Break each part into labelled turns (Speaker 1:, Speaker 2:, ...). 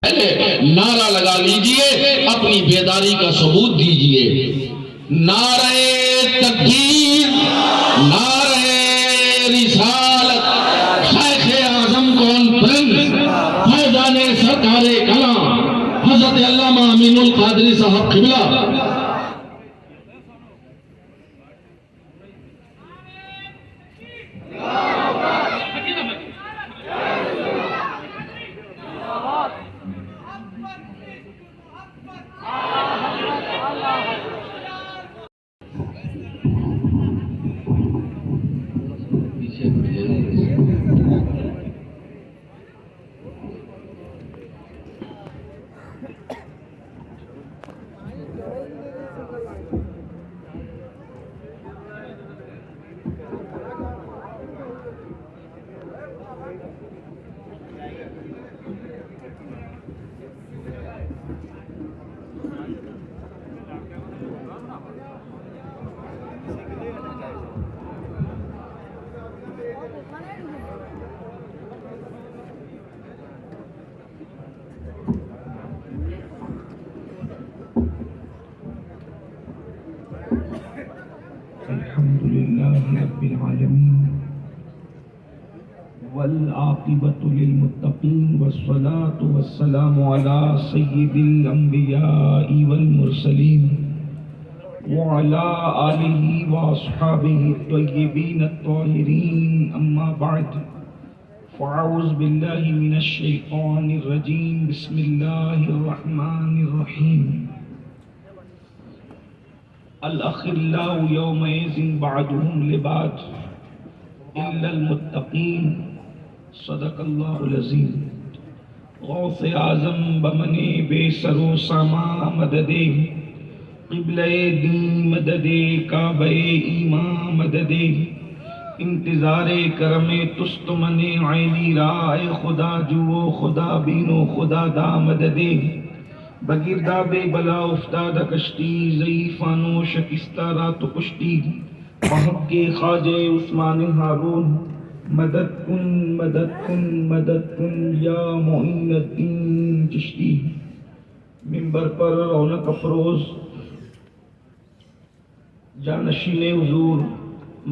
Speaker 1: نعرہ لگا لیجئے، اپنی بیداری کا ثبوت دیجئے۔ نعرہ تکبیر، نعرہ رسالت، شیخ اعظم کانفرنس، فیضان سرکار کلام حضرت علامہ امین القادری صاحب قبلہ۔
Speaker 2: الحمدللہ رب العالمین والعاقبۃ للمتقین والصلاة والسلام علی سید الانبیاء والمرسلین وعلی آلہ واصحابہ الطیبین الطاہرین، اما بعد فاعوذ باللہ من الشیطان الرجیم، بسم اللہ الرحمن الرحیم۔ الاخلاء یومئذ بعضهم لبعض الا المتقین، صدق اللہ العظیم۔ غوث اعظم بمن بے سر و ساما مدد، قبلہ دین مدد، کعبہ ایمان مدد، انتظار کرم تستمن عینی رائے خدا جو خدا بینو خدا دا مدد، بگردہ بے بلا افتاد کشتی، ضعیفانو شکستہ رات پشتی، محق کے خواجہ عثمان ہارون، مدد کن مدد کن مدد کن یا معین الدین چشتی۔ منبر پر رونق افروز جانشین حضور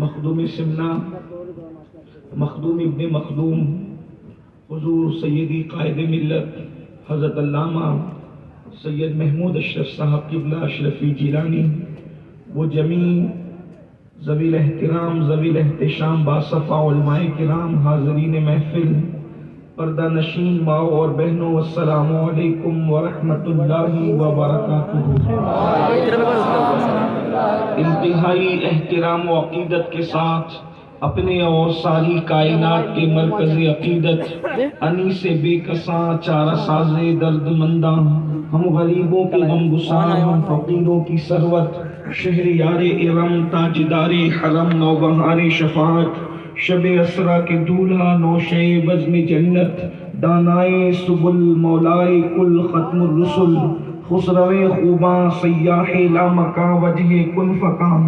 Speaker 2: مخدوم سمنا، مخدوم ابن مخدوم، حضور سیدی قائد ملت حضرت علامہ سید محمود اشرف صاحب قبلہ اشرفی جیلانی، وہ جمیع ذوی الاحترام ذوی الاحتشام باصفا علماء کرام، حاضرین محفل، پردہ نشین ماؤں اور بہنوں، السلام علیکم ورحمۃ اللہ وبرکاتہ۔ انتہائی احترام و عقیدت کے ساتھ اپنے اور ساری کائنات کے مرکز عقیدت، انیس بے کساں چارہ ساز درد منداں، ہم غریبوں کی غمگسار، ہم فقیروں کی ثروت، شہریار ارم تاجدار حرم، نوبہار شفاعت، شب اسرا کے دولہا، نوشے بزم جنت، دانائے سبل مولائے کل ختم الرسل، خسرو خوباں سیاح لامکاں وجہ کن فکاں،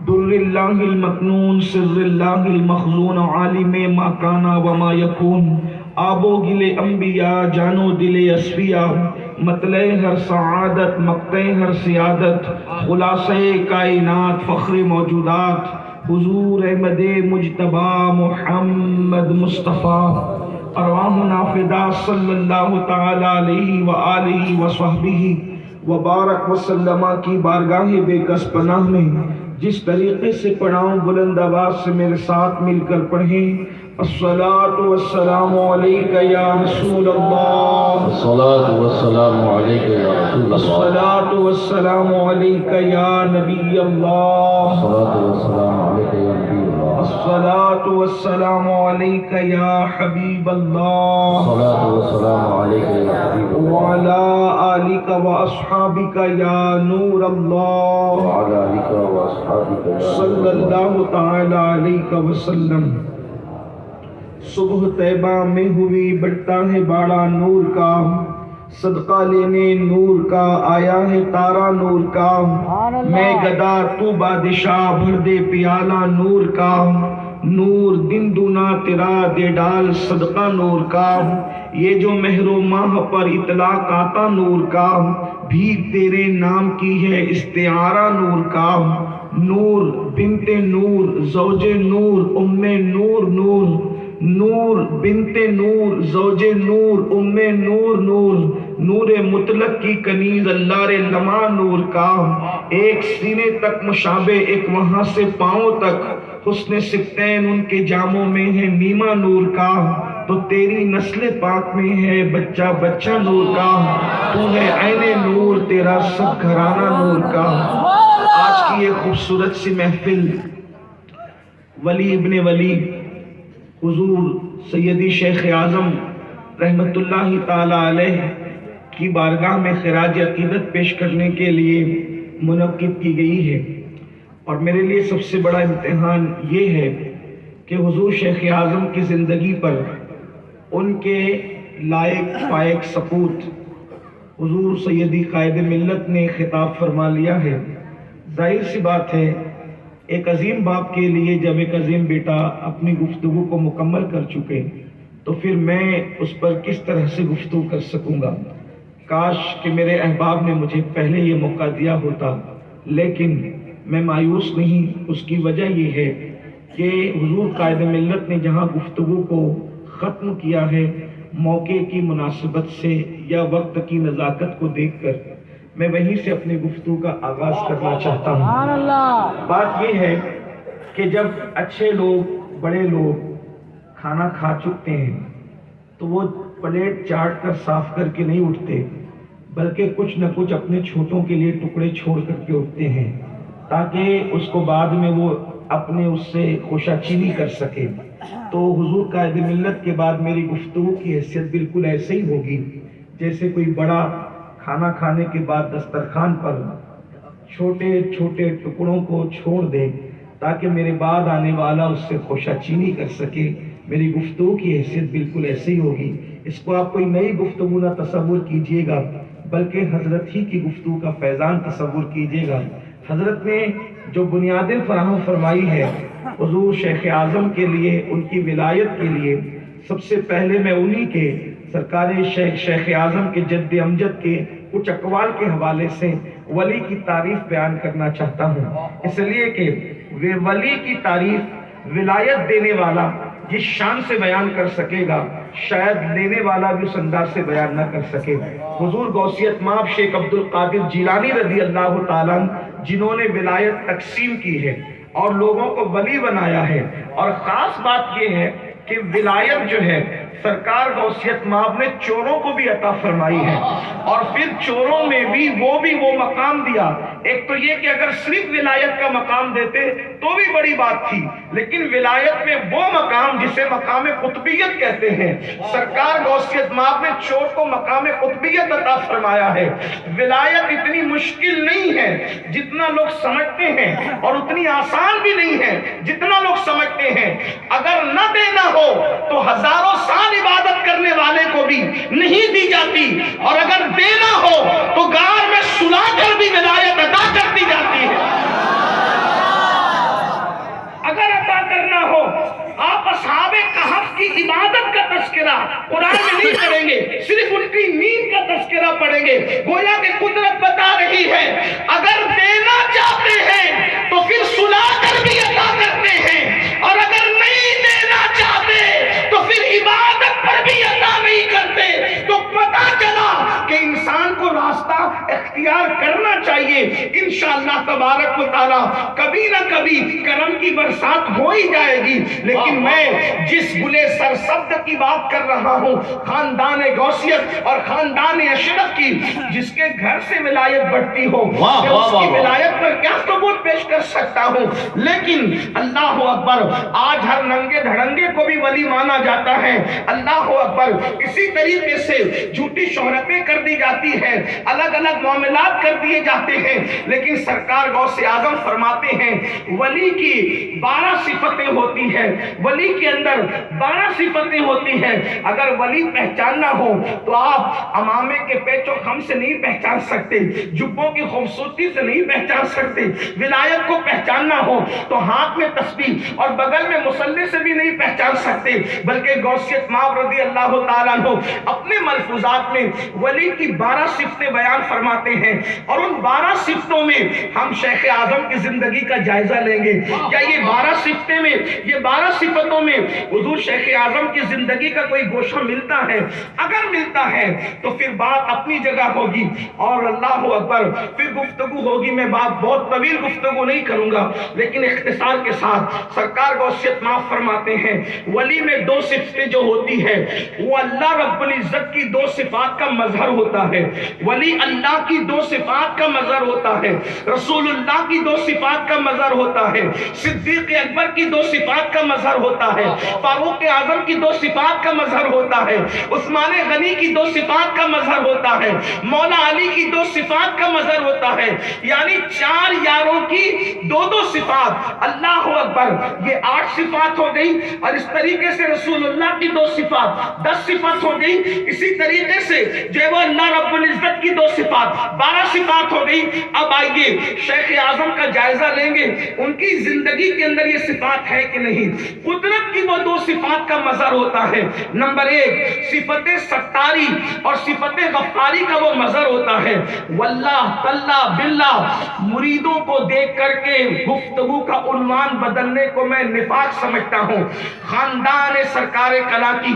Speaker 2: در اللہ المکنون سر اللہ المخزون، عالم ما کانا وما یکون، آب و گل انبیاء جانو دل اصفیاء، مطلع ہر سعادت مقطع ہر سیادت، خلاصہ کائنات فخر موجودات، حضور احمد مجتبی محمد مصطفیٰ، ارواحنا فدا صلی اللہ تعالی علیہ وآلہ وصحبہ وبارک وسلم کی بارگاہ بے کس پناہ میں جس طریقے سے پڑھاؤں، بلند آواز سے میرے ساتھ مل کر پڑھیں۔ الصلاة والسلام علیک یا رسول اللہ،
Speaker 1: الصلاة والسلام علیک یا رسول اللہ،
Speaker 2: الصلاة والسلام علیک یا نبی اللہ،
Speaker 1: الصلاة والسلام علیک یا نبی اللہ،
Speaker 2: الصلاة والسلام علیک یا حبیب اللہ،
Speaker 1: الصلاة والسلام علیک یا حبیب اللہ،
Speaker 2: وعلی آلک و اصحابک یا نور اللہ،
Speaker 1: وعلی آلک و اصحابک یا
Speaker 2: صلی اللہ تعالی علیہ وسلم۔ صبح طیبہ میں ہوئی بڑھتا ہے باڑا نور کا، صدقہ لینے نور کا آیا ہے تارا نور کا، میں گدا تو بادشاہ بھر دے پیالہ نور کا، نور دن دونا تیرا دے ڈال صدقہ نور کا، یہ جو مہر و ماہ پر اطلاق آتا نور کا، بھیک تیرے نام کی ہے استعارہ نور کا، نور بنت نور زوج نور ام نور نور، نور بنت نور زوج نور ام نور نور، نور مطلق کی کنیز اللہ رے لما نور کا، ایک سینے تک مشابہ ایک وہاں سے پاؤں تک، حسن سبتین ان کے جاموں میں ہے نیما نور کا، تو تیری نسل پاک میں ہے بچہ بچہ نور کا، تو ہے عین نور تیرا سب گھرانہ نور کا۔ آج کی یہ خوبصورت سی محفل ولی ابن ولی حضور سیدی شیخ اعظم رحمت اللہ تعالی علیہ کی بارگاہ میں خراج عقیدت پیش کرنے کے لیے منعقد کی گئی ہے، اور میرے لیے سب سے بڑا امتحان یہ ہے کہ حضور شیخ اعظم کی زندگی پر ان کے لائق فائق سپوت حضور سیدی قائد ملت نے خطاب فرما لیا ہے۔ ظاہر سی بات ہے، ایک عظیم باپ کے لیے جب ایک عظیم بیٹا اپنی گفتگو کو مکمل کر چکے تو پھر میں اس پر کس طرح سے گفتگو کر سکوں گا۔ کاش کہ میرے احباب نے مجھے پہلے یہ موقع دیا ہوتا، لیکن میں مایوس نہیں۔ اس کی وجہ یہ ہے کہ حضور قائد ملت نے جہاں گفتگو کو ختم کیا ہے، موقع کی مناسبت سے یا وقت کی نزاکت کو دیکھ کر میں وہیں سے اپنی گفتگو کا آغاز کرنا چاہتا ہوں۔ بات یہ ہے کہ جب اچھے لوگ بڑے لوگ کھانا کھا چکتے ہیں تو وہ پلیٹ چاٹ کر صاف کر کے نہیں اٹھتے، بلکہ کچھ نہ کچھ اپنے چھوٹوں کے لیے ٹکڑے چھوڑ کر کے اٹھتے ہیں تاکہ اس کو بعد میں وہ اپنے اس سے خوشا چینی کر سکے۔ تو حضور قائد ملت کے بعد میری گفتگو کی حیثیت بالکل ایسے ہی ہوگی جیسے کوئی بڑا کھانا کھانے کے بعد دسترخوان پر چھوٹے چھوٹے ٹکڑوں کو چھوڑ دے تاکہ میرے بعد آنے والا اس سے خوشا چینی کر سکے۔ میری گفتگو کی حیثیت بالکل ایسے ہی ہوگی۔ اس کو آپ کوئی نئی گفتگو نہ تصور کیجئے گا، بلکہ حضرت ہی کی گفتگو کا فیضان تصور کیجئے گا۔ حضرت نے جو بنیادیں فراہم فرمائی ہے حضور شیخ اعظم کے لیے، ان کی ولایت کے لیے، سب سے پہلے میں انہی کے سرکار شیخ اعظم کے جد امجد کے کچھ اقوال کے حوالے سے ولی کی تعریف بیان کرنا چاہتا ہوں، اس لیے کہ ولی کی تعریف ولایت دینے والا جس شان سے بیان کر سکے گا شاید لینے والا بھی اس انداز سے بیان نہ کر سکے۔ حضور غوثیت مآب شیخ عبد القادر جیلانی رضی اللہ تعالیٰ جنہوں نے ولایت تقسیم کی ہے اور لوگوں کو ولی بنایا ہے، اور خاص بات یہ ہے کہ ولایت جو ہے سرکار غوثیت مآب نے چوروں کو بھی عطا فرمائی ہے، اور پھر چوروں میں بھی وہ مقام دیا۔ ایک تو یہ کہ اگر صرف ولایت کا مقام دیتے تو بھی بڑی بات تھی، لیکن ولایت میں وہ مقام جسے مقام قطبیت کہتے ہیں، سرکار غوثیت مآب نے چور کو مقام قطبیت عطا فرمایا ہے۔ ولایت اتنی مشکل نہیں ہے جتنا لوگ سمجھتے ہیں، اور اتنی آسان بھی نہیں ہے جتنا لوگ سمجھتے ہیں۔ اگر نہ دینا ہو تو ہزاروں سال عبادت کرنے والے کو بھی نہیں دی جاتی، اور اگر دینا ہو تو غار میں سلا کر بھی ولایت عطا کر دی جاتی ہے۔ اگر عطا کرنا ہو، آپ اصحاب کہف کی عبادت کا تذکرہ قرآن میں نہیں پڑھیں گے، صرف ان کی نیند کا تذکرہ پڑھیں گے۔ گویا کہ قدرت بتا رہی ہے اگر دینا چاہتے ہیں تو پھر سلا کر بھی عطا کرتے ہیں، اور اگر نہیں دینا چاہتے تو پھر عبادت پر بھی عطا نہیں کرتے۔ تو پتہ چلا کہ انسان کو راستہ اختیار کرنا چاہیے۔ انشاءاللہ تبارک و تعالی کبھی نہ کبھی کرم کی برسات ہو ہی جائے گی، لیکن میں جس گلے سرسبد کی بات کر رہا ہوں، خاندان غوثیت اور خاندان اشرف کی، جس کے گھر سے ولایت بڑھتی ہو، میں اس کی ولایت پر کیا ثبوت پیش کر سکتا ہوں؟ لیکن اللہ اکبر، آج ہر ننگے دھڑنگے کو بھی ولی مانا جاتا ہے۔ اللہ اکبر، اسی طریقے سے جھوٹی شہرتیں کر دی جاتی ہے، الگ الگ
Speaker 3: الگ معاملات کر دیے جاتے ہیں، لیکن سرکار غوث اعظم فرماتے ہیں ولی کی 12 صفتیں ہوتی ہیں، ولی کے اندر 12 صفتیں ہوتی ہیں۔ اگر ولی پہچاننا ہو تو آپ امامے کے پیچ و خم سے نہیں پہچان سکتے، جبوں کی خوبصورتی سے نہیں پہچان سکتے، ولایت کو پہچاننا ہو تو ہاتھ میں تسبیح اور بغل میں مصلی سے بھی نہیں پہچان سکتے، بلکہ غوثیت مآب رضی اللہ تعالیٰ عنہ اپنے ملفوظات میں ولی کی 12 صفتیں بیان فرماتے ہیں، اور ان 12 صفتوں میں ہم شیخ اعظم کی زندگی کا جائزہ لیں گے۔ کیا یہ 12 صفتیں میں، یہ 12 صفتوں میں حضور شیخ اعظم کی زندگی کا کوئی گوشہ ملتا ہے؟ اگر ملتا ہے تو پھر بات اپنی جگہ ہوگی، اور اللہ اکبر پھر گفتگو ہوگی۔ میں بات بہت طویل گفتگو نہیں کروں گا، لیکن اختصار کے ساتھ سرکار غوثیت مآب فرماتے ہیں ولی میں 2 صفتیں جو ہوتی ہے وہ اللہ رب العزت کی 2 صفات کا مظہر ہوتا ہے۔ ولی اللہ کی 2 صفات کا مظہر ہوتا ہے، رسول اللہ کی 2 صفات کا مظہر ہوتا ہے، صدیق اکبر کی 2 صفات کا مظہر ہوتا ہے، فاروق اعظم کی 2 صفات کا مظہر ہوتا ہے، عثمان غنی کی 2 صفات کا مظہر ہوتا ہے، مولا علی کی 2 صفات کا مظہر ہوتا ہے، یعنی 4 یاروں کی 2 صفات۔ اللہ اکبر، یہ 8 صفات ہو گئی، اور اس طریقے سے رسول اللہ کی 2 صفات 10 صفات ہو گئی۔ اسی طریقے سے جو وہ اللہ رب العزت کی 2 صفات 12 صفات ہو گئی۔ اب آئیے شیخ اعظم کا جائزہ لیں گے، ان کی زندگی کے اندر یہ صفات ہے کہ نہیں۔ قدرت کی وہ 2 صفات کا مظہر ہوتا ہے۔ نمبر 1 صفت ستاری اور صفت غفاری کا وہ مظہر ہوتا ہے۔ واللہ اللہ باللہ، مریدوں کو دیکھ کر کے گفتگو کا عنوان بدلنے کو میں نفاق سمجھتا ہوں۔ خاندان سرکار کلا کی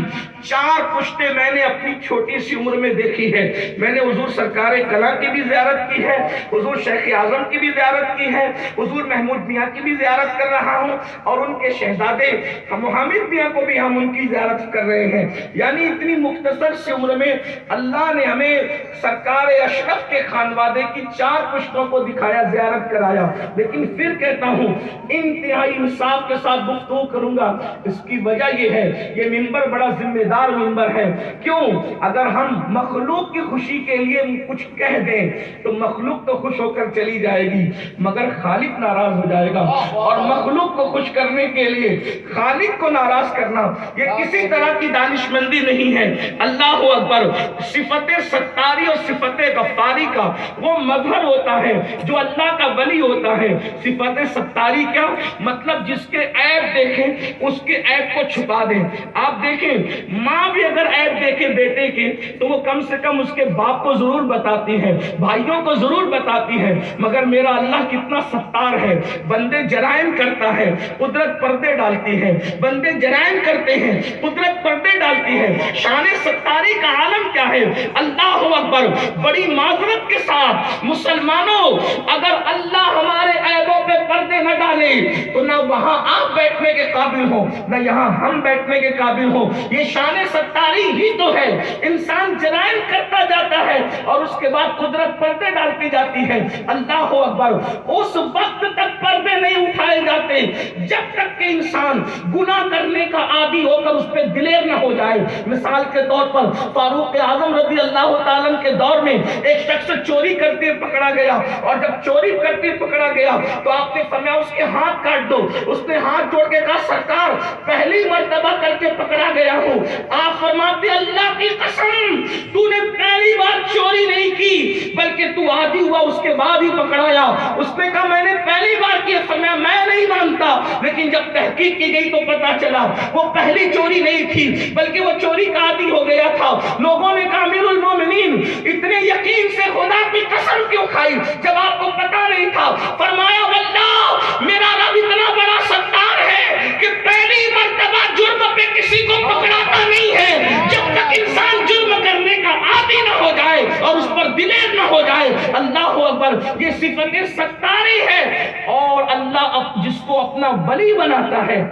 Speaker 3: 4 پشتیں میں نے اپنی چھوٹی سی عمر میں دیکھی ہے۔ میں نے حضور سرکار کلا کی بھی زیارت کی ہے، حضور شیخ اعظم کی بھی زیارت کی ہے، حضور محمود میاں کی بھی زیارت کر رہا ہوں، اور ان کے شہزادے حامد میاں کو بھی ہم ان کی زیارت کر رہے ہیں۔ یعنی اتنی مختصر سی عمر میں اللہ نے ہمیں سرکار اشرف کے خانوادے کی 4 پشتوں کو دکھایا، زیارت کرایا۔ لیکن پھر کہتا ہوں انتہائی انصاف کے ساتھ گفتگو کروں گا۔ اس کی وجہ یہ ہے، یہ منبر بڑا ذمہ دار منبر ہے۔ کیوں؟ اگر ہم مخلوق کی خوشی کے لیے کچھ کہہ دیں تو مخلوق تو خوش ہو کر چلی جائے گی، مگر خالق ناراض ہو جائے گا، اور مخلوق کو خوش کرنے کے لیے خالق کو ناراض کرنا یہ کسی طرح کی دانشمندی نہیں ہے۔ اللہ اکبر، صفت ستاری اور صفت غفاری کا وہ مظہر ہوتا ہے جو اللہ کا ولی ہوتا ہے۔ صفت ستاری کیا مطلب؟ جس کے عیب دیکھیں اس کے عیب کو چھپا دیں۔ آپ دیکھیں ماں بھی اگر عیب دیکھے بیٹے کے تو وہ کم سے کم اس کے باپ کو ضرور بتاتی ہے، بھائیوں کو ضرور بتاتی ہے، مگر میرا اللہ کتنا ستار ہے۔ بندے جرائم کرتا ہے، قدرت پردے ڈالتی ہے، بندے جرائم کرتے ہیں، قدرت پردے ڈالتی ہے۔ شان ستاری کا عالم کیا ہے؟ اللہ اکبر، بڑی معذرت کے ساتھ مسلمانوں، اگر اللہ ہمارے عیبوں پہ پردے نہ ڈالے تو نہ وہاں آپ بیٹھنے کے قابل ہو، نہ یہاں ہم بیٹھنے کے قابل ہو۔ یہ شان ستاری ہی تو ہے۔ انسان جرائم کرتا جاتا ہے اور اس کے بعد قدرت پردے ڈالتی جاتی ہے۔ اللہ اکبر، اس وقت تک پردے نہیں اٹھائے جاتے جب تک کہ انسان گناہ کرنے کا عادی ہو کر اس پہ دلیر نہ ہو جائے۔ مثال کے طور پر فاروق اعظم رضی اللہ تعالیٰ کے دور میں ایک شخص چوری کرتے پکڑا گیا، اور جب چوری کرتے پکڑا گیا تو آپ نے فرمایا اس کے ہاتھ کاٹ دو۔ اس نے ہاتھ جوڑ کے کہا سرکار پہلی مرتبہ کر کے پکڑا گیا ہوں۔ آپ فرماتے اللہ کی قسم تو نے پہلی بار چوری نہیں کی بلکہ تو عادی ہوا اس کے بعد ہی پکڑایا۔ اس نے کہا میں نے پہلی بار کی۔ فرمایا میں نہیں مانتا، لیکن جب تحقیق کی گئی تو پتا چلا وہ پہلی چوری نہیں تھی بلکہ وہ چوری کا عادی ہو گیا تھا۔ لوگوں نے کہا امیر المومنین اتنے یقین سے خدا کی قسم کیوں کھائی جب آپ کو پتا نہیں تھا؟ فرمایا واللہ میرا رب اتنا بڑا ستار ہے کہ پہلی مرتبہ جرم پہ کسی کو پکڑاتا نہیں ہے جب تک انسان جرم کرنے کا عادی نہ ہو جائے اور اس پر دلیر نہ ہو جائے۔ اللہ اکبر، یہ صفت ستاری ہے، اور اللہ جس کو اپنا ولی بناتا ہے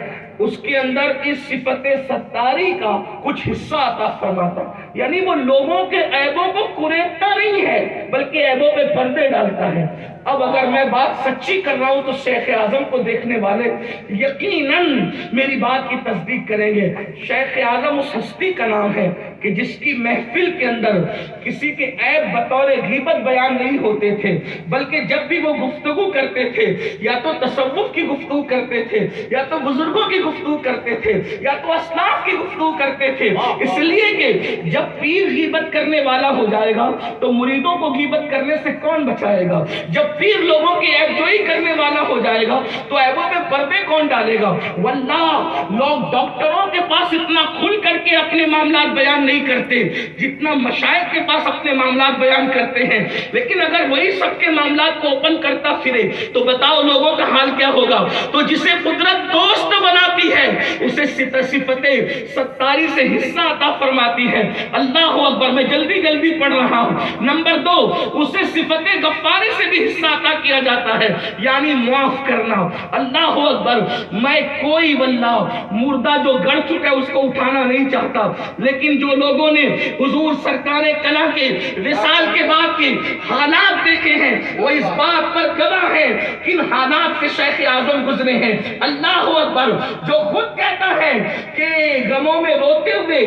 Speaker 3: اس کے اندر اس صفت ستاری کا کچھ حصہ عطا فرماتا ہے۔ یعنی وہ لوگوں کے عیبوں کو کریکتا نہیں ہے بلکہ عیبوں پہ پردے ڈالتا ہے۔ اب اگر میں بات سچی کر رہا ہوں تو شیخ اعظم کو دیکھنے والے یقیناً میری بات کی تصدیق کریں گے۔ شیخ اعظم اس ہستی کا نام ہے کہ جس کی محفل کے اندر کسی کے عیب بطور غیبت بیان نہیں ہوتے تھے، بلکہ جب بھی وہ گفتگو کرتے تھے یا تو تصوف کی گفتگو کرتے تھے، یا تو بزرگوں کی گفتگو کرتے تھے، یا تو اسلاف کی گفتگو کرتے تھے، اس لیے کہ جب پیر غیبت کرنے والا ہو جائے گا تو مریدوں کو غیبت کرنے سے کون بچائے گا؟ جب پیر لوگوں کی عیب جوئی کرنے والا ہو جائے گا تو عیبوں پہ پردے کون ڈالے گا؟ واللہ لوگ ڈاکٹروں کے پاس اتنا کھل کر کے اپنے معاملات بیان نہیں کرتے جتنا مشائخ کے پاس اپنے معاملات بیان کرتے ہیں، لیکن اگر وہی سب کے معاملات کو اوپن کرتا پھرے تو بتاؤ لوگوں کا حال کیا ہوگا؟ تو جسے قدرت دوست بناتی ہے اسے صفت ستاری سے حصہ عطا فرماتی ہے۔ اللہ اکبر، میں جلدی پڑھ رہا ہوں۔ نمبر 2، اسے صفت غفاری سے بھی حصہ عطا کیا جاتا ہے، یعنی معاف کرنا۔ اللہ اکبر، میں کوئی واللہ مردہ جو گڑ چکا ہے اس کو اٹھانا نہیں چاہتا، لیکن جو لوگوں نے حضور سرکار کلا کے وصال کے بعد کے حالات دیکھے ہیں وہ اس بات پر گواہ ہیں کن حالات سے شیخ اعظم گزرے ہیں۔ اللہ اکبر، جو خود کہتا ہے کہ غموں میں روتے ہوئے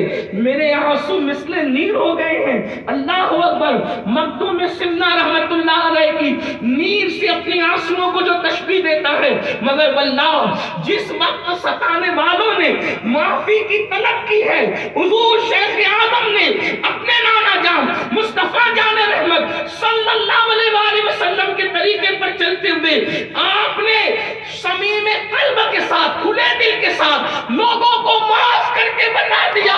Speaker 3: میرے آنسو مثل نیل ہو گئے ہیں۔ اللہ اکبر، مخدوم سنہ رحمت اللہ علیہ کی نیل سے اپنی آنسوؤں کو جو تشبیہ دیتا ہے، مگر واللہ جس وقت ستانے والوں نے معافی کی طلب کی ہے حضور شیخ اعظم نے اپنے نانا جان مصطفیٰ جان رحمت صلی اللہ علیہ وآلہ وسلم کے طریقے پر چلتے ہوئے آپ نے صمیم قلب کے ساتھ، کھلے دل کے ساتھ لوگوں کو معاف کر کے بتا دیا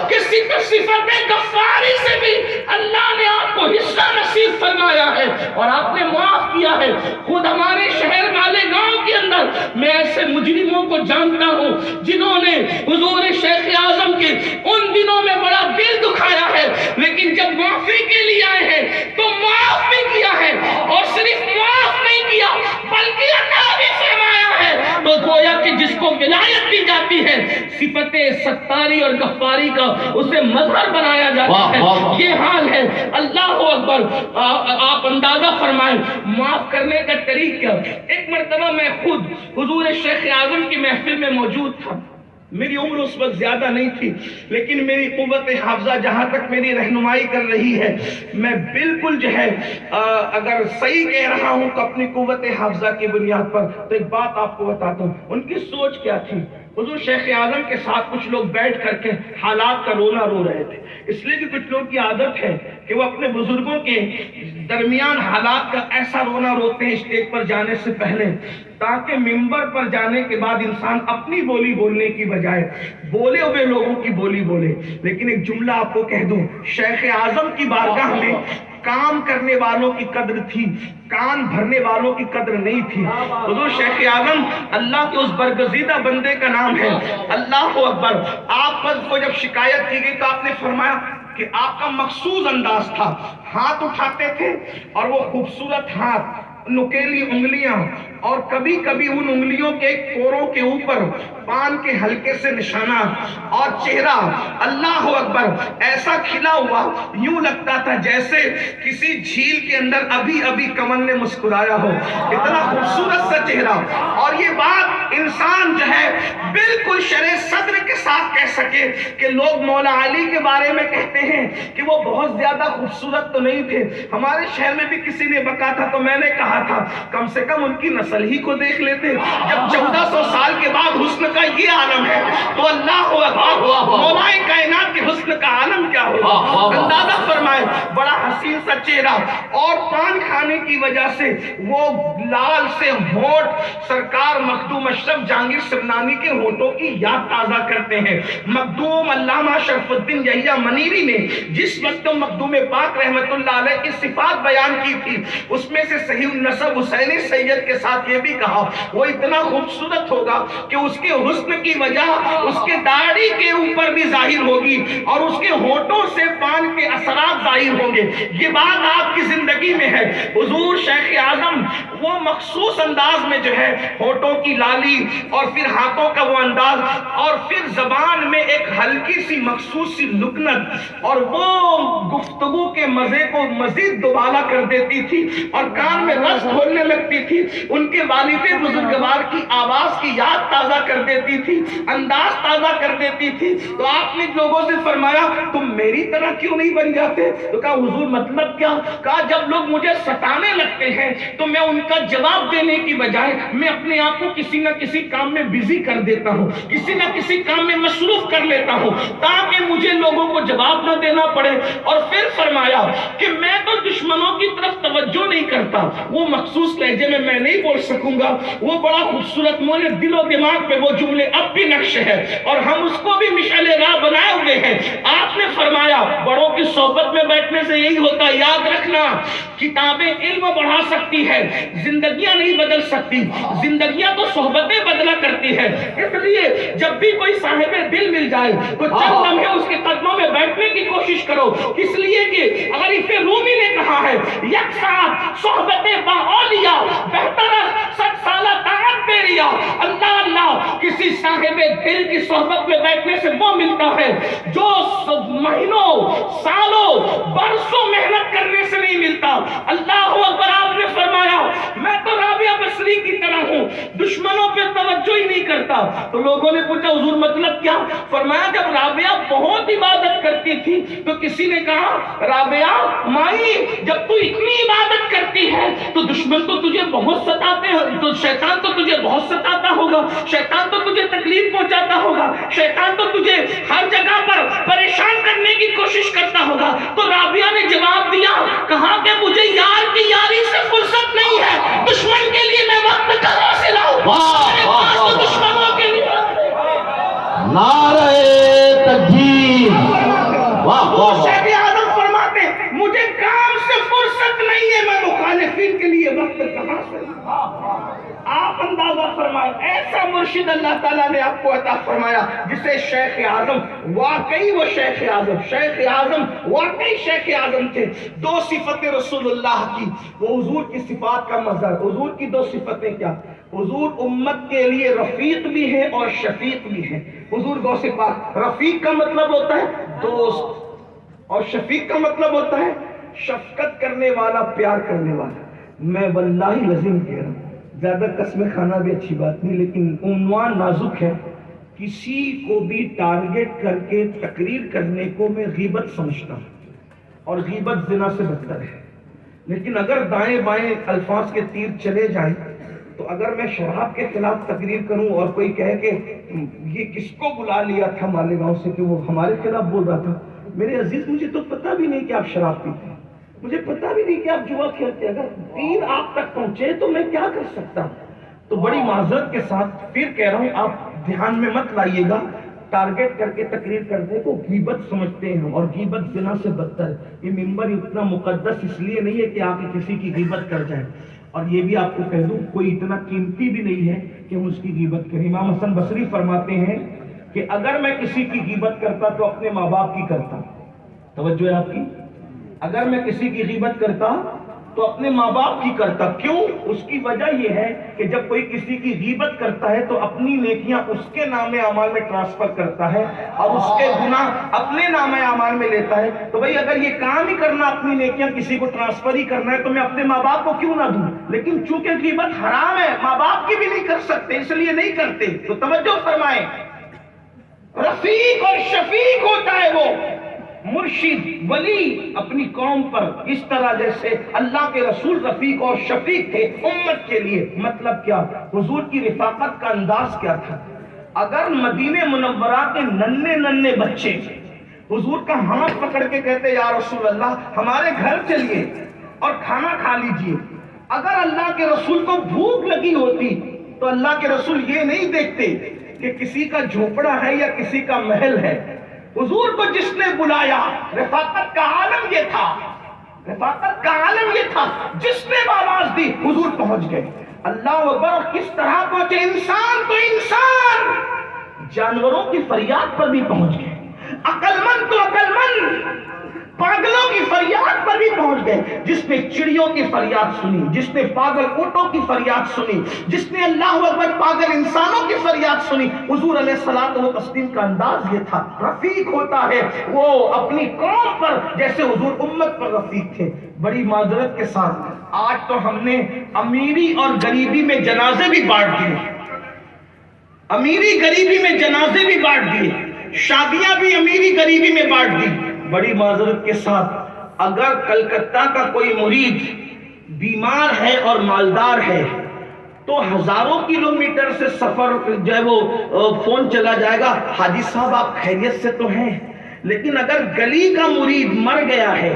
Speaker 3: کہ صفت غفاری سے بھی اللہ نے آپ کو حصہ نصیب فرمایا ہے اور آپ نے معاف کیا ہے۔ خود ہمارے شہر والے گاؤں کے اندر میں ایسے مجرموں کو جانتا ہوں جنہوں نے حضور شیخ اعظم کے ان دنوں میں بڑا دل دکھایا ہے، لیکن جب معافی کے لیے آئے ہیں تو معاف بھی کیا ہے، اور صرف معاف نہیں کیا بلکہ عطا بھی فرمایا ہے۔ تو گویا کہ جس کو ولایت دی جاتی ہے صفت ستاری اور غفاری کا اسے مظہر بنایا جاتا ہے۔ یہ حال ہے۔ اللہ اکبر، آپ اندازہ فرمائیں معاف کرنے کا طریقہ۔ ایک مرتبہ میں خود حضور شیخ اعظم کی محفل میں موجود تھا۔ میری عمر اس وقت زیادہ نہیں تھی، لیکن میری قوت حافظہ جہاں تک میری رہنمائی کر رہی ہے، میں بالکل جو ہے اگر صحیح کہہ رہا ہوں تو اپنی قوت حافظہ کی بنیاد پر تو ایک بات آپ کو بتاتا ہوں ان کی سوچ کیا تھی۔ حضور شیخ اعظم کے ساتھ کچھ لوگ بیٹھ کر کے حالات کا رونا رو رہے تھے، اس لیے کہ کچھ لوگ کی عادت ہے کہ وہ اپنے بزرگوں کے درمیان حالات کا ایسا رونا روتے ہیں اسٹیج پر جانے سے پہلے، تاکہ منبر پر جانے کے بعد انسان اپنی بولی بولنے کی بجائے بولے ہوئے لوگوں کی بولی بولے۔ لیکن ایک جملہ آپ کو کہہ دوں، شیخ اعظم کی بارگاہ میں کام کرنے والوں کی قدر تھی، کان بھرنے والوں کی قدر نہیں تھی۔ حضور شیخ اعظم اللہ کے اس برگزیدہ بندے کا نام ہے۔ اللہ اکبر، آپ پر کو جب شکایت کی گئی تو آپ نے فرمایا کہ آپ کا مخصوص انداز تھا، ہاتھ اٹھاتے تھے اور وہ خوبصورت ہاتھ، نکیلی انگلیاں، اور کبھی کبھی ان انگلیوں کے کوروں کے اوپر پان کے ہلکے سے نشانات، اور چہرہ اللہ اکبر ایسا کھلا ہوا یوں لگتا تھا جیسے کسی جھیل کے اندر ابھی ابھی کمل نے مسکرایا ہو، اتنا خوبصورت سا چہرہ۔ اور یہ بات انسان جو ہے بالکل شرح صدر کے ساتھ کہہ سکے کہ لوگ مولا علی کے بارے میں کہتے ہیں کہ وہ بہت زیادہ خوبصورت تو نہیں تھے، ہمارے شہر میں بھی کسی نے بکا تھا تو میں نے کہا تھا کم سے کم ان کی نسل ہی کو دیکھ لیتے، جب 1400 سال کے بعد حسن کا یہ عالم ہے تو اللہ اکبر مولا کائنات کے حسن کا عالم کیا ہوگا۔ اندازہ فرمائے، بڑا حسین سا چہرہ، اور پان کھانے کی وجہ سے وہ لال سے ہونٹ سرکار مخدوم اشرف جہانگیر سمنانی کے ہونٹوں کی یاد تازہ کرتے ہیں۔ مخدوم علامہ شرف الدین یحییٰ منیری نے جس وقت مخدوم پاک رحمت اللہ علیہ کی صفات بیان کی تھی اس میں سے صحیح النسب حسین سید کے ساتھ یہ بھی کہا وہ اتنا خوبصورت ہوگا کہ اس کے حسن کی وجہ اس کے داڑھی کے اوپر بھی ظاہر ہوگی اور اس کے ہونٹوں سے پان کے اثرات ظاہر ہوں گے۔ یہ بات آپ کی زندگی میں ہے۔ حضور شیخ اعظم وہ مخصوص انداز میں جو ہے ہونٹوں کی لالی اور پھر ہاتھوں کا وہ انداز اور پھر زبان میں ایک ہلکی سی مخصوص سی لکنت اور وہ گفتگو کے مزے کو مزید دوبالا کر دیتی تھی اور کان میں رس کھولنے لگتی تھی، ان کے والد بزرگوار کی آواز کی یاد تازہ کر دیتی تھی، انداز تازہ کر دیتی تھی۔ تو آپ نے لوگوں سے فرمایا تم میری طرح کیوں نہیں بن جاتے؟ تو کہا حضور مطلب کیا؟ کہا جب لوگ مجھے ستانے لگتے ہیں تو میں ان کا جواب دینے کی بجائے میں اپنے آپ کو کسی نہ کسی کام میں بزی کر دیتا ہوں، کسی نہ کسی کام میں مصروف کر لیتا ہوں تاکہ مجھے لوگوں کو جواب نہ دینا پڑے۔ اور پھر فرمایا کہ میں تو دشمنوں کی طرف توجہ نہیں کرتا، وہ مخصوص لہجے میں نہیں بول سکوں گا، وہ بڑا خوبصورت میرے دل و دماغ پہ وہ جملے اب بھی نقش ہے اور ہم اس کو بھی مشعل راہ بنائے ہوئے ہیں۔ آپ نے فرمایا بڑوں کی صحبت میں بیٹھنے سے یہی ہوتا ہے، یاد رکھنا کتابیں علم بڑھا سکتی ہے، زندگیاں نہیں بدل سکتی، زندگیاں تو صحبتیں بدلا کرتی ہے۔ اس لیے جب بھی کوئی صاحب دل مل جائے تو چند لمحے اس کے قدموں میں بیٹھنے کی کوشش کرو، اس لیے کہ غریب رومی نے کہا ہے یک ساتھ صحبت با اولیاء بہتر ست سالہ طاعت پیریا۔ اللہ اللہ کسی صاحب دل کی صحبت میں بیٹھنے سے وہ ملتا ہے جو مہینوں سالوں برسوں محنت کرنے سے نہیں ملتا۔ اللہ اکبر۔ آپ نے فرمایا میں تو رابعہ بصری کی طرح ہوں، دشمنوں پہ توجہ ہی نہیں کرتا۔ تو لوگوں نے پوچھا حضور مطلب کیا؟ فرمایا جب رابعہ بہت عبادت کرتی تھی تو کسی نے کہا رابعہ مائی جب تو اتنی عبادت کرتی ہے تو دشمن تو تجھے بہت ستاتے ہیں، تو شیطان تو تجھے بہت ستاتا ہوگا، شیطان تو تجھے تکلیف پہنچاتا ہوگا، شیطان تو تجھے ہر جگہ پر پریشان کرنے کی کوشش کرتا ہوگا۔ تو رابعہ نے جواب دیا، کہا کہ مجھے یار کی یاری سے فرصت نہیں ہے، دشمن کے لیے میں وقت کہاں سے لاؤں؟ دشمنوں کے لیے
Speaker 1: نعرہ تکبیر، واہ واہ۔
Speaker 3: شیخ اعظم فرماتے ہیں مجھے کام سے فرصت نہیں ہے، میں مخالفین کے لیے وقت کہاں سے لاؤں؟ آپ اندازہ فرمائیں ایسا مرشد اللہ تعالیٰ نے آپ کو عطا فرمایا جسے شیخ اعظم واقعی وہ شیخ اعظم واقعی شیخ اعظم تھے۔ دو صفتیں رسول اللہ کی، وہ حضور کی صفات کا مظہر۔ حضور کی دو صفتیں کیا؟ حضور امت کے لیے رفیق بھی ہیں اور شفیق بھی ہیں۔ حضور غوث پاک، رفیق کا مطلب ہوتا ہے دوست اور شفیق کا مطلب ہوتا ہے شفقت کرنے والا، پیار کرنے والا۔ میں واللہ لازم کہہ رہا ہوں، زیادہ قسمیں کھانا بھی اچھی بات نہیں، لیکن عنوان نازک ہے۔ کسی کو بھی ٹارگٹ کر کے تقریر کرنے کو میں غیبت سمجھتا ہوں اور غیبت زنا سے بدتر ہے۔ لیکن اگر دائیں بائیں الفاظ کے تیر چلے جائیں تو اگر میں شراب کے خلاف تقریر کروں اور کوئی کہے کہ یہ کس کو بلا لیا تھا مالیگاؤں سے کہ وہ ہمارے خلاف بول رہا تھا، میرے عزیز مجھے تو پتہ بھی نہیں کہ آپ شراب پیتے ہیں، مجھے پتہ بھی نہیں کہ آپ جوا کھیلتے، اگر دین آپ تک پہنچے تو میں کیا کر سکتا ہوں؟ تو بڑی معذرت کے ساتھ پھر کہہ رہا ہوں، آپ دھیان میں مت لائیے گا، ٹارگٹ کر کے تقریر کرنے کو غیبت سمجھتے ہیں اور غیبت زنا سے بدتر ہے۔ یہ منبر اتنا مقدس اس لیے نہیں ہے کہ آپ کسی کی غیبت کر جائیں، اور یہ بھی آپ کو کہہ دوں کوئی اتنا قیمتی بھی نہیں ہے کہ ہم اس کی غیبت کریں۔ امام حسن بصری فرماتے ہیں کہ اگر میں کسی کی غیبت کرتا تو اپنے ماں باپ کی کرتا۔ توجہ ہے آپ کی؟ اگر میں کسی کی غیبت کرتا تو اپنے ماں باپ کی کرتا۔ کیوں؟ اس کی وجہ یہ ہے کہ جب کوئی کسی کی غیبت کرتا ہے تو اپنی نیکیاں اس کے نام اعمال میں ٹرانسفر کرتا ہے اور اس کے گناہ اپنے نام اعمال میں لیتا ہے۔ تو بھئی اگر یہ کام ہی کرنا اپنی نیکیاں کسی کو ٹرانسفر ہی کرنا ہے تو میں اپنے ماں باپ کو کیوں نہ دوں؟ لیکن چونکہ غیبت حرام ہے، ماں باپ کی بھی نہیں کر سکتے، اس لیے نہیں کرتے۔ تو توجہ فرمائیں، رفیق اور شفیق ہوتا ہے وہ مرشد ولی اپنی قوم پر، اس طرح جیسے اللہ کے رسول رفیق اور شفیق تھے امت کے لیے۔ مطلب کیا؟ حضور کی رفاقت کا انداز کیا تھا؟ اگر مدینہ منورہ کے ننھے بچے حضور کا ہاتھ پکڑ کے کہتے یا رسول اللہ ہمارے گھر چلیے اور کھانا کھا لیجئے، اگر اللہ کے رسول کو بھوک لگی ہوتی تو اللہ کے رسول یہ نہیں دیکھتے کہ کسی کا جھوپڑا ہے یا کسی کا محل ہے۔ حضور کو جس نے بلایا، رفاقت کا عالم یہ تھا، رفاقت کا عالم یہ تھا، جس نے آواز دی حضور پہنچ گئے۔ اللہ اکبر، کس طرح پہنچے؟ انسان تو انسان جانوروں کی فریاد پر بھی پہنچ گئے، عقل مند تو عقل مند پاگلوں کی فریاد پر بھی پہنچ گئے. جس نے چڑیوں کی فریاد سنی، جس نے پاگل اونٹوں کی فریاد سنی، جس نے اللہ اکبر پاگل انسانوں کی فریاد سنی. حضور علیہ الصلوۃ والتسلیم کا انداز یہ تھا. رفیق ہوتا ہے وہ اپنی قوم پر جیسے حضور امت پر رفیق تھے. بڑی معذرت کے ساتھ آج تو ہم نے امیری اور غریبی میں جنازے بھی بانٹ دیے، امیری غریبی میں جنازے بھی بانٹ دیے، شادیاں بھی امیری غریبی میں بانٹ دی. بڑی معذرت کے ساتھ اگر کلکتہ کا کوئی مرید بیمار ہے اور مالدار ہے تو ہزاروں کلومیٹر سے سفر جو ہے وہ فون چلا جائے گا، حاجی صاحب آپ خیریت سے تو ہیں. لیکن اگر گلی کا مرید مر گیا ہے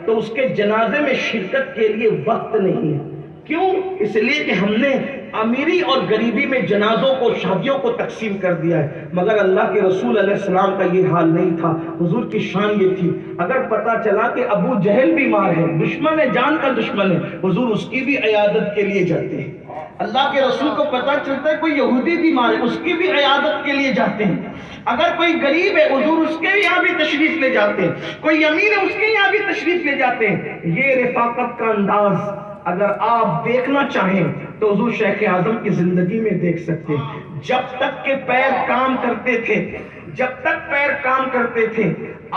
Speaker 3: تو اس کے جنازے میں شرکت کے لیے وقت نہیں ہے. کیوں؟ اس لیے کہ ہم نے امیری اور غریبی میں جنازوں کو، شادیوں کو تقسیم کر دیا ہے. مگر اللہ کے رسول علیہ السلام کا یہ حال نہیں تھا. حضور کی شان یہ تھی، اگر پتا چلا کہ ابو جہل بیمار ہے، دشمن ہے، جان کا دشمن ہے، حضور اس کی بھی عیادت کے لیے جاتے ہیں. اللہ کے رسول کو پتا چلتا ہے کوئی یہودی بیمار ہے، اس کی بھی عیادت کے لیے جاتے ہیں. اگر کوئی غریب ہے حضور اس کے یہاں بھی تشریف لے جاتے ہیں، کوئی امیر ہے اس کے یہاں بھی تشریف لے جاتے ہیں. یہ رفاقت کا انداز اگر آپ دیکھنا چاہیں تو حضور شیخ اعظم کی زندگی میں دیکھ سکتے ہیں. جب تک کہ پیر کام کرتے تھے، جب تک پیر کام کرتے تھے،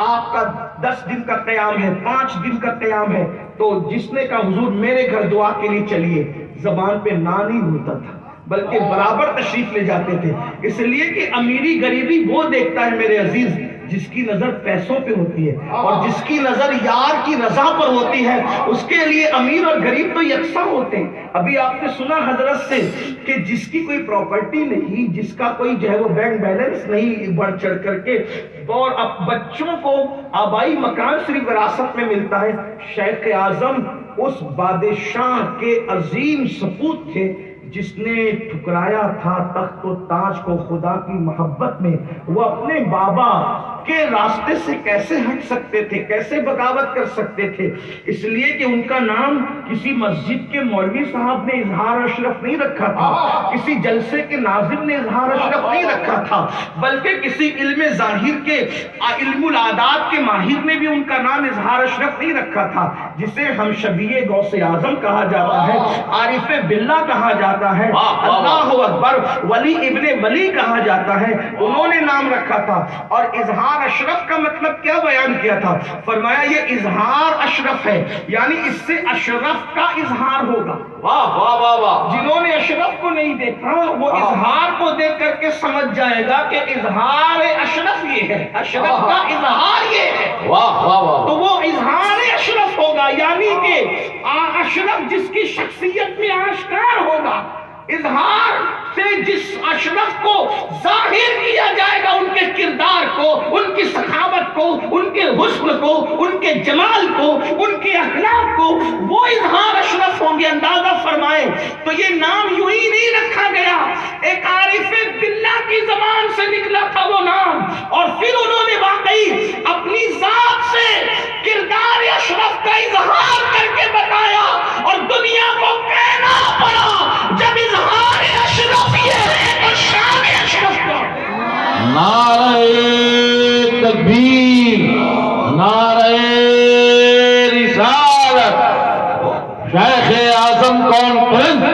Speaker 3: آپ کا 10 دن کا قیام ہے، 5 دن کا قیام ہے، تو جس نے کہا حضور میرے گھر دعا کے لیے چلیے، زبان پہ نہ نہیں ہوتا تھا بلکہ برابر تشریف لے جاتے تھے. اس لیے کہ امیری غریبی وہ دیکھتا ہے میرے عزیز جس کی نظر پیسوں پہ ہوتی ہے، اور جس کی نظر یار کی رضا پر ہوتی ہے اس کے لیے امیر اور غریب تو یکساں ہوتے ہیں. ابھی آپ نے سنا حضرت سے کہ جس کی کوئی پراپرٹی نہیں، جس کا کوئی جو ہے وہ بینک بیلنس نہیں بڑھ چڑھ کر کے، اور اب بچوں کو آبائی مکان صرف وراثت میں ملتا ہے. شیخ اعظم اس بادشاہ کے عظیم سپوت تھے جس نے ٹھکرایا تھا تخت و تاج کو خدا کی محبت میں. وہ اپنے بابا کے راستے سے کیسے ہٹ سکتے تھے، کیسے بغاوت کر سکتے تھے؟ اس لیے کہ ان کا نام کسی مسجد کے مولوی صاحب نے اظہار اشرف نہیں رکھا تھا، کسی جلسے کے ناظم نے اظہار اشرف نہیں رکھا تھا، بلکہ کسی علم ظاہر کے، علم العادات کے ماہر نے بھی ان کا نام اظہار اشرف نہیں رکھا تھا. جسے ہم شبیہ غوث اعظم کہا جاتا ہے، عارف باللہ کہا جاتا ہے، اللہ اکبر، ولی ابن ولی کہا جاتا ہے، انہوں نے نام رکھا تھا. اور اظہار اشرف کا مطلب کیا بیان کیا تھا؟ فرمایا یہ اظہار اشرف ہے، یعنی اس سے اشرف کا اظہار ہوگا.
Speaker 1: واہ واہ واہ واہ.
Speaker 3: جنہوں نے اشرف کو نہیں دیکھا وہ اظہار کو دیکھ کر کے سمجھ جائے گا کہ اظہار اشرف یہ ہے، اشرف کا اظہار یہ ہے.
Speaker 1: واہ واہ واہ.
Speaker 3: تو وہ اظہار اشرف ہوگا، یعنی کہ اشرف جس کی شخصیت میں آشکار ہوگا. اظہار سے جس اشرف کو ظاہر کیا جائے گا، ان کے کردار کو، ان کی سخاوت کو، ان کے حسن کو، ان کے جمال کو، ان کے اخلاق کو، وہ اظہار اشرف ہوں گے. اندازہ فرمائیں تو یہ نام یوں ہی نہیں رکھا گیا، ایک عارف باللہ کی زبان سے نکلا تھا وہ نام، اور پھر انہوں نے واقعی اپنی ذات سے کردار اشرف کا اظہار کر کے بتایا، اور دنیا کو کہنا پڑا جب اظہار اشرف یہ ہے تو شان اشرف کا.
Speaker 1: نعرہ تکبیر، نعرہ رسالت. شیخ اعظم کون پرند،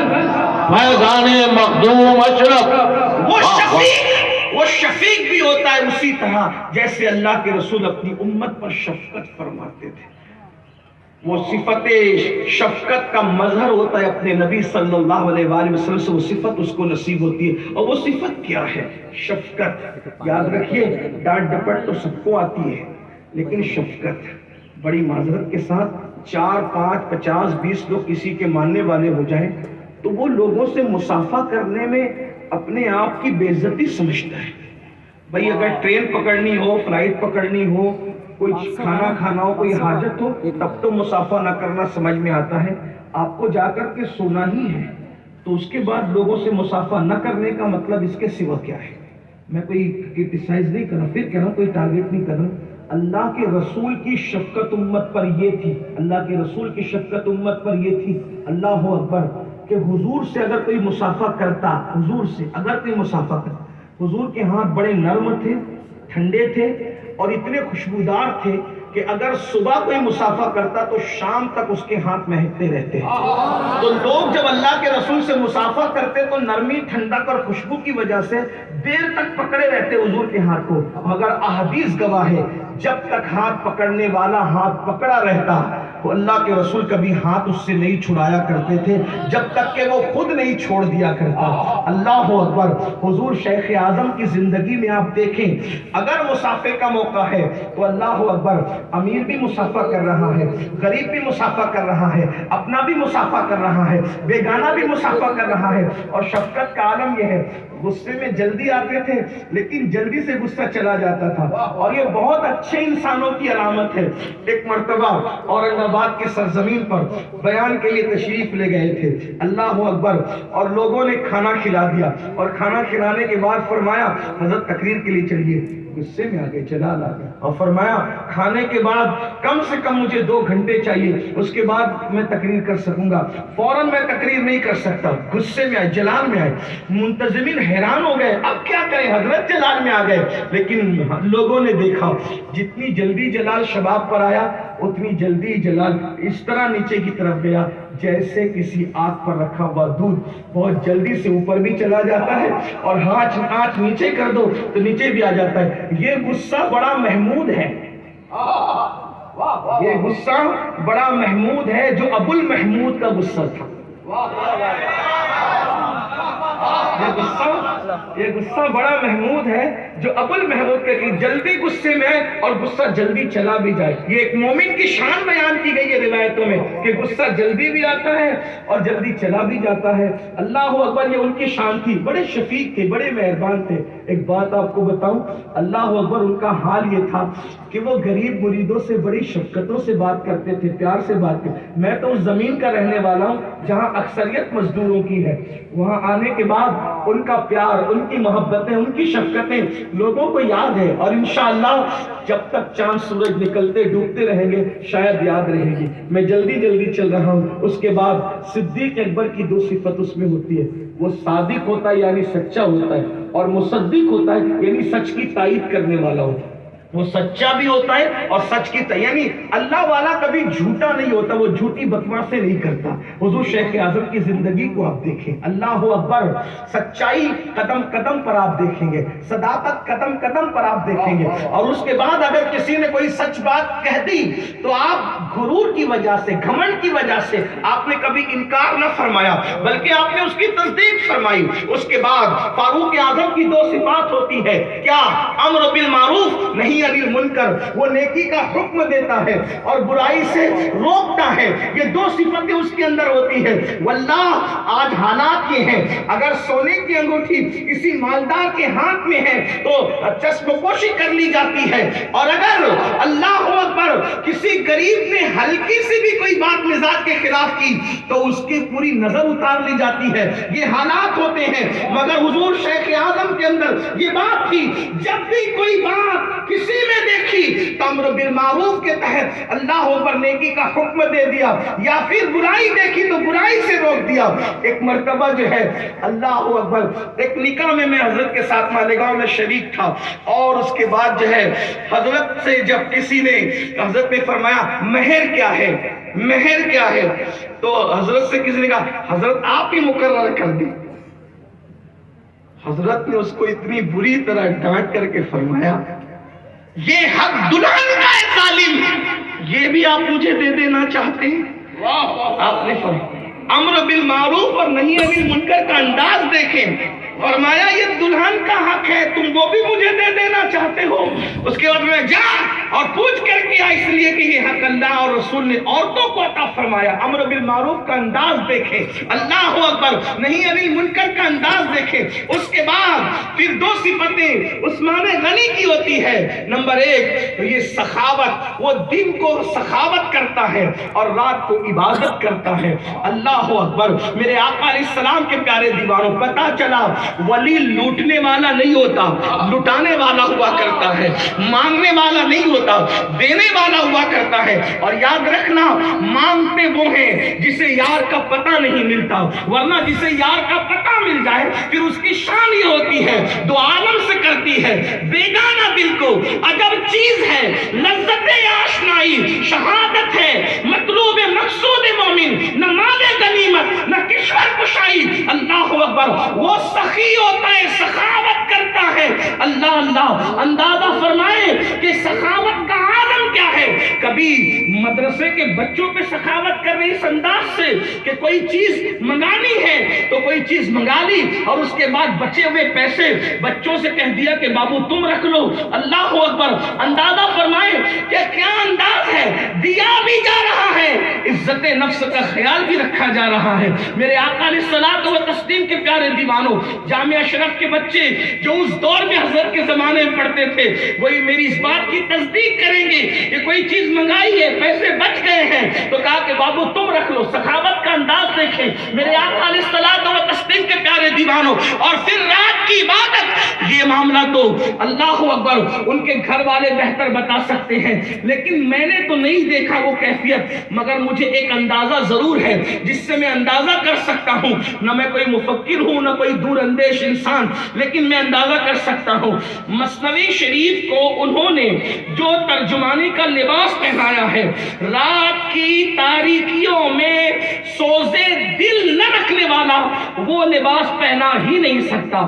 Speaker 1: فیضان مخدوم اشرف.
Speaker 3: وہ شفیق بھی ہوتا ہے اسی طرح جیسے اللہ کے رسول اپنی امت پر شفقت فرماتے تھے. وہ صفت شفقت کا مظہر ہوتا ہے اپنے نبی صلی اللہ علیہ وآلہ وسلم سے، وہ صفت اس کو نصیب ہوتی ہے. اور وہ صفت کیا ہے؟ شفقت. یاد رکھیے ڈانٹ ڈپٹ تو سب کو آتی ہے، لیکن شفقت. بڑی معذرت کے ساتھ 4 5 50 20 لوگ کسی کے ماننے والے ہو جائیں تو وہ لوگوں سے مصافحہ کرنے میں اپنے آپ کی بے عزتی سمجھتا ہے. بھائی اگر ٹرین پکڑنی ہو، فلائٹ پکڑنی ہو، کوئی کھانا کھانا ہو، کوئی حاجت ہو، تب تو مصافحہ نہ کرنا سمجھ میں آتا ہے. آپ کو جا کر کے سونا ہی ہے تو اس کے بعد لوگوں سے مصافحہ نہ کرنے کا مطلب اس کے سوا کیا ہے؟ میں کوئی کرٹیسائز نہیں کر رہا، پھر کہہ رہا ہوں کوئی ٹارگیٹ نہیں کر رہا. اللہ کے رسول کی شفقت امت پر یہ تھی، اللہ کے رسول کی شفقت امت پر یہ تھی، اللہ اکبر، کہ حضور سے اگر کوئی مصافحہ کرتا، حضور سے اگر کوئی مصافحہ کرتا، حضور کے ہاتھ بڑے نرم تھے، ٹھنڈے تھے اور اتنے خوشبودار تھے کہ اگر صبح کوئی مسافہ کرتا تو شام تک اس کے ہاتھ مہکتے رہتے. تو لوگ جب اللہ کے رسول سے مسافہ کرتے تو نرمی، ٹھنڈک اور خوشبو کی وجہ سے دیر تک پکڑے رہتے حضور کے ہاتھ کو. مگر احادیث گواہ ہے جب تک ہاتھ پکڑنے والا ہاتھ پکڑا رہتا تو اللہ کے رسول کبھی ہاتھ اس سے نہیں چھڑایا کرتے تھے جب تک کہ وہ خود نہیں چھوڑ دیا کرتا. اللہ اکبر. حضور شیخ اعظم کی زندگی میں آپ دیکھیں اگر مسافے کا موقع ہے تو اللہ اکبر، امیر بھی مسافہ کر رہا ہے، غریب بھی مسافہ کر رہا ہے، اپنا بھی مسافہ کر رہا ہے، بیگانہ بھی مسافہ کر رہا ہے. اور شفقت کا عالم یہ ہے، غصے میں جلدی آتے تھے لیکن جلدی سے غصہ چلا جاتا تھا، اور یہ بہت اچھے انسانوں کی علامت ہے. ایک مرتبہ اورنگ آباد کی سرزمین پر بیان کے لیے تشریف لے گئے تھے. اللہ اکبر. اور لوگوں نے کھانا کھلا دیا، اور کھانا کھلانے کے بعد فرمایا حضرت تقریر کے لیے چلیے. غصے میں آگے جلال آ گیا اور فرمایا کھانے کے بعد کم سے کم مجھے 2 گھنٹے چاہیے، اس کے بعد میں تقریر کر سکوں گا، فوراً میں تقریر نہیں کر سکتا. غصے میں آئے، جلال میں آئے. منتظمین حیران ہو گئے، اب کیا کریں، حضرت جلال میں آ گئے. لیکن لوگوں نے دیکھا جتنی جلدی جلال شباب پر آیا اتنی جلدی جلال اس طرح نیچے کی طرف گیا جیسے کسی آگ پر رکھا ہوا دودھ بہت جلدی سے اوپر بھی چلا جاتا ہے، اور ہاتھ نیچے کر دو تو نیچے بھی آ جاتا ہے. یہ غصہ بڑا محمود ہے، یہ غصہ بڑا محمود ہے جو ابو المحمود کا غصہ تھا. یہ غصہ بڑا محمود ہے جو ابو المحمود کے جلدی غصے میں اور غصہ جلدی چلا بھی جائے. یہ ایک مومن کی شان بیان کی گئی ہے روایتوں میں کہ غصہ جلدی بھی آتا ہے اور جلدی چلا بھی جاتا ہے. اللہ اکبر. یہ ان کی شان تھی، بڑے شفیق تھے، بڑے مہربان تھے. ایک بات آپ کو بتاؤں، اللہ اکبر، ان کا حال یہ تھا کہ وہ غریب مریدوں سے بڑی شفقتوں سے بات کرتے تھے، پیار سے بات کرتے. میں تو اس زمین کا رہنے والا ہوں جہاں اکثریت مزدوروں کی ہے. وہاں آنے کے بعد ان کا پیار، ان کی محبتیں، ان کی شفقتیں لوگوں کو یاد ہے، اور انشاءاللہ جب تک چاند سورج نکلتے ڈوبتے رہیں گے شاید یاد رہے گی. میں جلدی چل رہا ہوں. اس کے بعد صدیق اکبر کی 2 صفت اس میں ہوتی ہے. وہ صادق ہوتا ہے یعنی سچا ہوتا ہے، اور مصدق ہوتا ہے یعنی سچ کی تائید کرنے والا ہوتا ہے. وہ سچا بھی ہوتا ہے اور سچ کی یعنی اللہ والا کبھی جھوٹا نہیں ہوتا، وہ جھوٹی بکواسیں نہیں کرتا. حضور شیخ اعظم کی زندگی کو آپ دیکھیں، اللہ اکبر. سچائی قدم قدم پر آپ دیکھیں گے، صداقت قدم قدم پر آپ دیکھیں گے. اور اس کے بعد اگر کسی نے کوئی سچ بات کہہ دی تو آپ غرور کی وجہ سے، گھمنڈ کی وجہ سے آپ نے کبھی انکار نہ فرمایا بلکہ آپ نے اس کی تصدیق فرمائی. اس کے بعد فاروق اعظم کی 2 صفات ہوتی ہے. کیا؟ امر بالمعروف نہیں انل منکر. وہ نیکی کا حکم دیتا ہے اور برائی سے روکتا ہے. یہ 2 صفتیں اس کے اندر ہوتی ہے. واللہ آج حالات یہ ہیں، اگر سونے کی انگوٹھی کسی مالدار کے ہاتھ میں ہے تو چشم پوشی کر لی جاتی ہے، اور اگر اللہ اکبر کسی غریب نے ہلکی سی بھی کوئی بات مزاج کے خلاف کی تو اس کی پوری نظر اتار لی جاتی ہے. یہ حالات ہوتے ہیں. مگر حضور شیخ اعظم کے اندر یہ بات تھی، جب بھی کوئی بات کسی میں دیکھی تو امر بالمعروف کے تحت اللہ پر نیکی کا حکم دے دیا، یا پھر برائی دیکھی تو برائی سے روک دیا. ایک مرتبہ جو ہے اللہ اکبر، ایک نکاح میں حضرت کے ساتھ مالیگاؤں میں شریک تھا، اور اس کے بعد جو ہے حضرت سے جب کسی نے، حضرت نے فرمایا مہر کیا ہے، مہر کیا ہے، تو حضرت سے کسی نے کہا حضرت آپ ہی مقرر کر دی. حضرت نے اس کو اتنی بری طرح ڈانٹ کر کے فرمایا یہ حق دلہن کا ہے ظالم، یہ بھی آپ مجھے دے دینا چاہتے ہیں. آپ نے فرمایا امر بالمعروف اور نہیں انل منکر کا انداز دیکھیں. فرمایا یہ دلہن کا حق ہے، تم وہ بھی مجھے دے دینا چاہتے ہو. اس کے بعد میں جا اور پوچھ کر کیا، اس لیے کہ یہ حق اللہ اور رسول نے عورتوں کو عطا فرمایا. امر بالمعروف کا انداز دیکھیں، اللہ اکبر، نہیں انل منکر کا انداز دیکھیں. اس کے بعد پھر 2 صفتیں عثمان غنی کی ہوتی ہے. نمبر 1 تو یہ سخاوت، وہ دن کو سخاوت کرتا ہے اور رات کو عبادت کرتا ہے. اللہ اکبر. میرے آقا علیہ السلام کے پیارے دیوانوں، پتہ چلا ولی لوٹنے والا نہیں ہوتا، لٹانے والا ہوا کرتا ہے. مانگنے والا نہیں ہوتا، دینے والا ہوا کرتا ہے. اور یاد رکھنا، مانگ مانگتے وہ ہیں جسے یار کا پتہ نہیں ملتا، ورنہ جسے یار کا پتہ مل جائے پھر اس کی شان یہ ہوتی ہے دو عالم سے کرتی ہے بیگانہ دل کو عجب چیز ہے لذت آشنائی، شہادت ہے مطلوب مقصود مومن، نہ مال غنیمت نہ کشور کشائی، اللہ اکبر، وہ سخی ہوتا ہے سخاوت کرتا ہے، اللہ اللہ، اندازہ فرمائے کہ سخاوت کا عالم کیا ہے۔ کبھی مدرسے کے بچوں پہ سخاوت کر رہی اس انداز سے کہ کوئی چیز منگانی ہے تو کوئی چیز منگا لی اور اس کے بعد بچے ہوئے پیسے بچوں سے کہہ دیا کہ بابو تم رکھ لو، اللہ اکبر، اندازہ فرمائے کہ کیا انداز ہے، دیا بھی جا رہا ہے، عزت نفس کا خیال بھی رکھا جا رہا ہے۔ میرے آقا علیہ الصلوۃ والتسلیم کے پیارے دیوانوں، جامعہ اشرف کے بچے جو اس دور میں حضرت کے زمانے میں پڑھتے تھے وہی میری اس بات کی تصدیق کریں گے کہ کوئی چیز منگائی ہے پیسے بچ گئے ہیں تو کہا کہ بابو تم رکھ لو، سخاوت کا انداز دیکھیں میرے آقا علیہ الصلوۃ والتسلیم کے پیارے دیوانوں۔ اور پھر رات کی عبادت، یہ معاملہ تو اللہ اکبر ان کے گھر والے بہتر بتا سکتے ہیں، لیکن میں نے تو نہیں دیکھا وہ کیفیت، مگر مجھے ایک اندازہ ضرور ہے جس سے میں اندازہ کر سکتا ہوں، نہ میں کوئی مفکر ہوں نہ کوئی دور اندیش انسان، لیکن میں اندازہ کر سکتا ہوں۔ مثنوی شریف کو انہوں نے جو ترجمانی کا لباس پہنایا ہے، رات کی تاریکیوں میں سوزے دل نہ رکھنے والا وہ لباس پہنا ہی نہیں سکتا۔